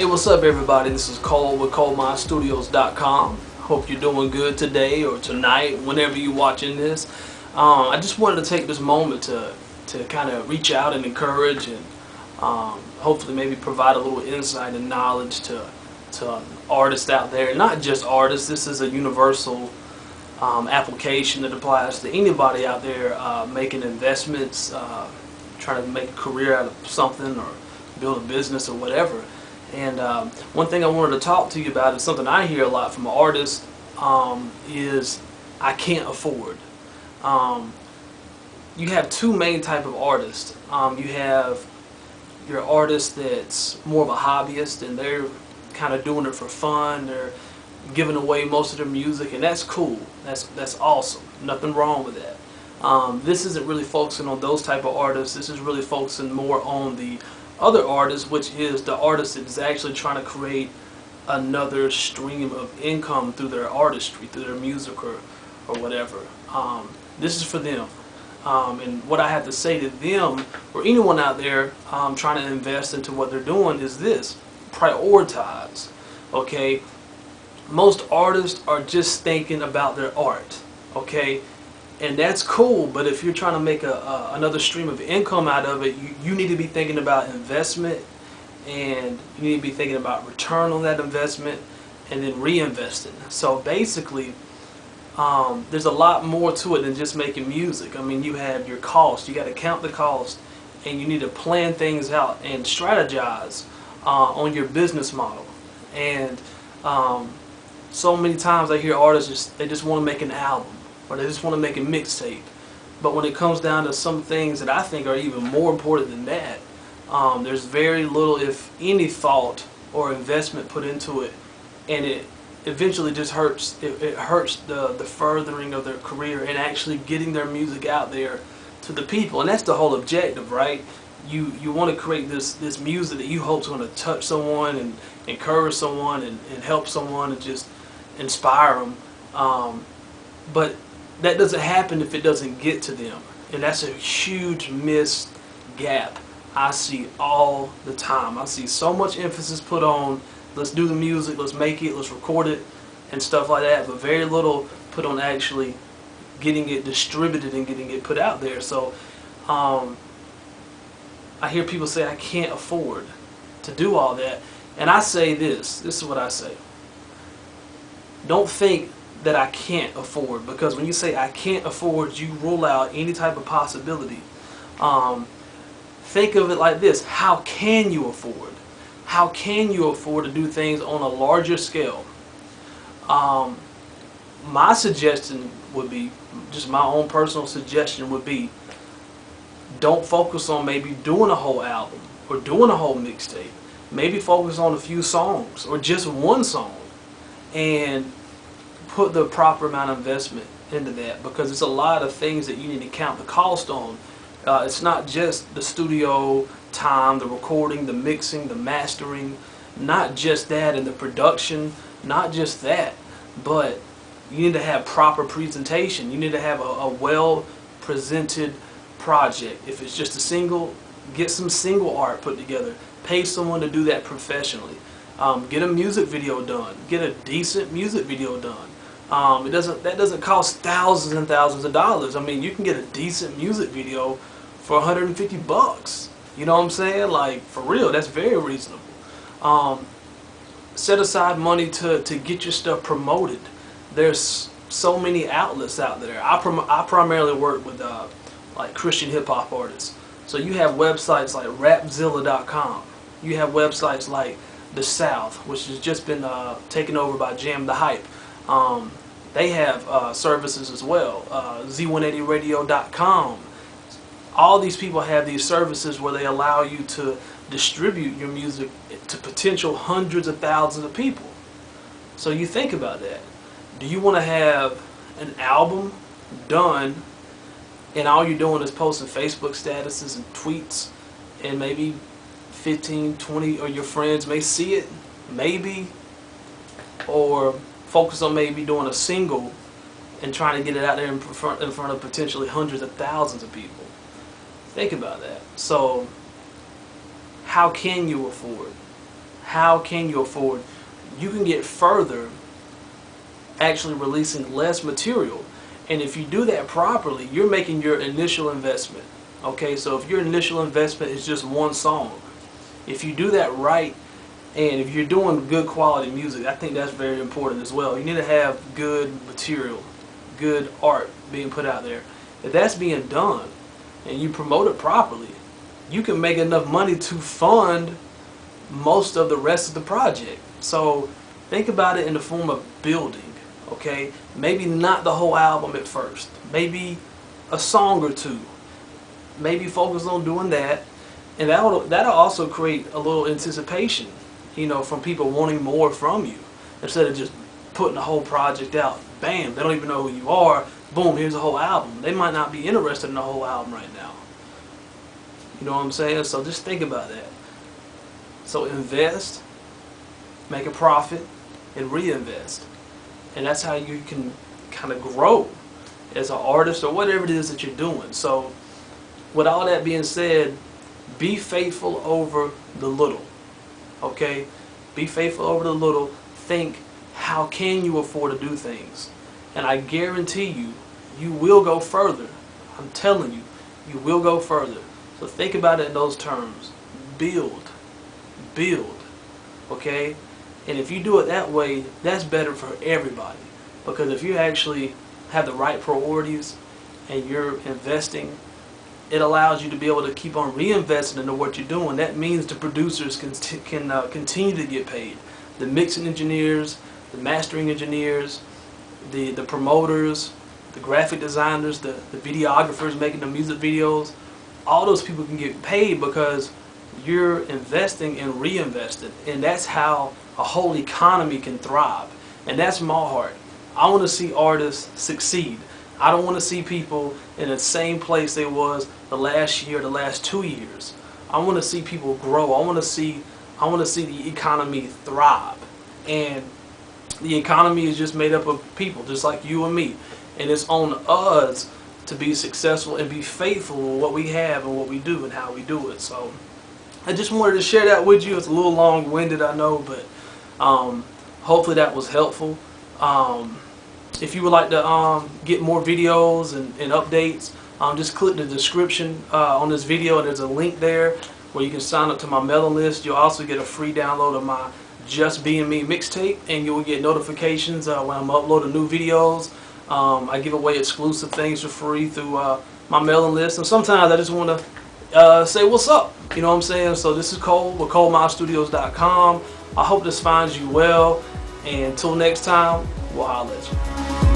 What's up everybody? This is Cole with ColeMineStudios.com. Hope you're doing good today or tonight, whenever you're watching this. I just wanted to take this moment to kind of reach out and encourage and hopefully maybe provide a little insight and knowledge to artists out there. Not just artists, this is a universal application that applies to anybody out there making investments, trying to make a career out of something or build a business or whatever. And one thing I wanted to talk to you about is something I hear a lot from artists is I can't afford. You have two main type of artists. You have your artist that's more of a hobbyist and they're kind of doing it for fun. They're giving away most of their music, and that's cool. That's awesome. Nothing wrong with that. This isn't really focusing on those type of artists. This is really focusing more on the other artist, which is the artist that is actually trying to create another stream of income through their artistry, through their music or whatever. This is for them. And what I have to say to them or anyone out there trying to invest into what they're doing is this: prioritize. Okay, most artists are just thinking about their art. Okay, and that's cool, but if you're trying to make another stream of income out of it, you need to be thinking about investment, and you need to be thinking about return on that investment, and then reinvesting. So basically, there's a lot more to it than just making music. I mean, you have your cost. You got to count the cost, and you need to plan things out and strategize on your business model. And so many times I hear artists they just want to make an album, or they just want to make a mixtape. But when it comes down to some things that I think are even more important than that, there's very little, if any, thought or investment put into it, and it eventually just hurts. It hurts the furthering of their career and actually getting their music out there to the people. And that's the whole objective, right? You want to create this music that you hope is going to touch someone and encourage someone and help someone and just inspire them. But that doesn't happen if it doesn't get to them, and that's a huge missed gap I see all the time. I see so much emphasis put on let's do the music, let's make it, let's record it and stuff like that, but very little put on actually getting it distributed and getting it put out there. So I hear people say I can't afford to do all that, and I say this is what I say: don't think that I can't afford, because when you say I can't afford, you rule out any type of possibility. Think of it like this: how can you afford? How can you afford to do things on a larger scale? My suggestion would be, just my own personal suggestion would be, don't focus on maybe doing a whole album or doing a whole mixtape. Maybe focus on a few songs or just one song, and put the proper amount of investment into that, because it's a lot of things that you need to count the cost on. It's not just the studio time, the recording, the mixing, the mastering, not just that, and the production, not just that, but you need to have proper presentation. You need to have a well presented project. If it's just a single, get some single art put together. Pay someone to do that professionally. Get a music video done. Get a decent music video done. That doesn't cost thousands and thousands of dollars. I mean, you can get a decent music video for $150. You know what I'm saying? Like, for real, that's very reasonable. Set aside money to get your stuff promoted. There's so many outlets out there. I primarily work with like Christian hip hop artists. So you have websites like Rapzilla.com. You have websites like The South, which has just been taken over by Jam the Hype. They have services as well. Z180radio.com. All these people have these services where they allow you to distribute your music to potential hundreds of thousands of people. So you think about that. Do you want to have an album done and all you're doing is posting Facebook statuses and tweets, and maybe 15, 20 of your friends may see it, maybe, or focus on maybe doing a single and trying to get it out there in front of potentially hundreds of thousands of people? Think about that. So how can you afford? how can you afford, you can get further actually releasing less material. And if you do that properly, you're making your initial investment. Okay, so if your initial investment is just one song, if you do that right, and if you're doing good quality music, I think that's very important as well. You need to have good material, good art being put out there. If that's being done and you promote it properly, you can make enough money to fund most of the rest of the project. So think about it in the form of building, okay? Maybe not the whole album at first. Maybe a song or two. Maybe focus on doing that. And that'll also create a little anticipation, you know, from people wanting more from you. Instead of just putting the whole project out. Bam, they don't even know who you are. Boom, here's a whole album. They might not be interested in the whole album right now. You know what I'm saying? So just think about that. So invest, make a profit, and reinvest. And that's how you can kind of grow as an artist or whatever it is that you're doing. So with all that being said, be faithful over the little. Okay? Be faithful over the little. Think, how can you afford to do things? And I guarantee you, you will go further. I'm telling you, you will go further. So think about it in those terms. Build. Build. Okay? And if you do it that way, that's better for everybody. Because if you actually have the right priorities and you're investing, it allows you to be able to keep on reinvesting into what you're doing. That means the producers can continue to get paid. The mixing engineers, the mastering engineers, the promoters, the graphic designers, the videographers making the music videos, all those people can get paid because you're investing and reinvesting. And that's how a whole economy can thrive. And that's my heart. I want to see artists succeed. I don't want to see people in the same place they was the last year, the last 2 years. I want to see people grow. I want to see the economy thrive. And the economy is just made up of people, just like you and me. And it's on us to be successful and be faithful in what we have and what we do and how we do it. So I just wanted to share that with you. It's a little long-winded, I know, but hopefully that was helpful. If you would like to get more videos and updates, just click the description on this video. There's a link there where you can sign up to my mailing list. You'll also get a free download of my Just Being Me mixtape, and you'll get notifications when I'm uploading new videos. I give away exclusive things for free through my mailing list, and sometimes I just want to say what's up. You know what I'm saying? So this is Cole with ColeMizeStudios.com. I hope this finds you well, and until next time, we'll holler at you.